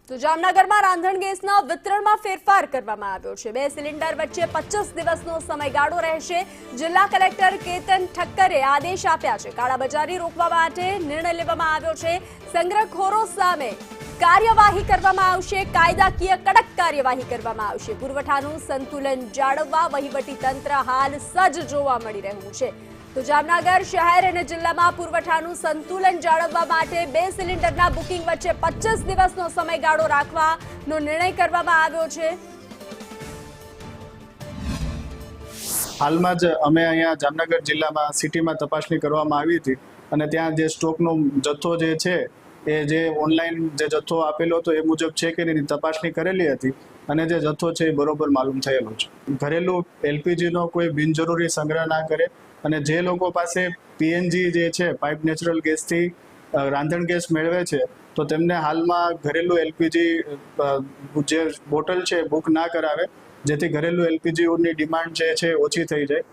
તો જામનગરમાં રાંધણ ગેસના વિતરણમાં ફેરફાર કરવામાં આવ્યો છે। 2 સિલિન્ડર વચ્ચે 25 દિવસનો સમયગાળો રહેશે। જિલ્લા કલેક્ટર કેતન ઠક્કરે આદેશ આપ્યા છે। કાળાબજારી રોકવા માટે નિર્ણય લેવામાં આવ્યો છે। સંગ્રહખોરો સામે કાર્યવાહી કરવામાં આવશે। કાયદાકીય કડક કાર્યવાહી કરવામાં આવશે। પુરવઠાનું સંતુલન જાળવવા વહીવટી તંત્ર હાલ સજ્જ જોવા મળી રહ્યું છે। તો જામનગર શહેર અને જિલ્લામાં પુરવઠાનું સંતુલન જાળવવા માટે 2 સિલિન્ડરના બુકિંગ વચ્ચે 25 દિવસનો સમયગાળો રાખવાનો નિર્ણય કરવામાં આવ્યો છે। હાલમાં જ અમે અહીંયા જામનગર જિલ્લામાં સિટીમાં તપાસણી કરવામાં આવી હતી અને ત્યાં જે સ્ટોકનો જથ્થો જે છે એ જે ઓનલાઈન જે જથ્થો આપેલો હતો એ મુજબ છે કે એની તપાસણી કરેલી હતી અને જે જથ્થો છે એ બરોબર માલુમ થયેલો છે। ઘરેલું એલપીજીનો કોઈ બિનજરૂરી સંગ્રહ ના કરે અને જે લોકો પાસે પીએનજી જે છે પાઇપ નેચરલ ગેસથી રાંધણ ગેસ મેળવે છે તો તેમને હાલમાં ઘરેલું એલપીજી જે બોટલ છે બુક ના કરાવે, જેથી ઘરેલું એલપીજીની ડિમાન્ડ જે છે ઓછી થઈ જાય।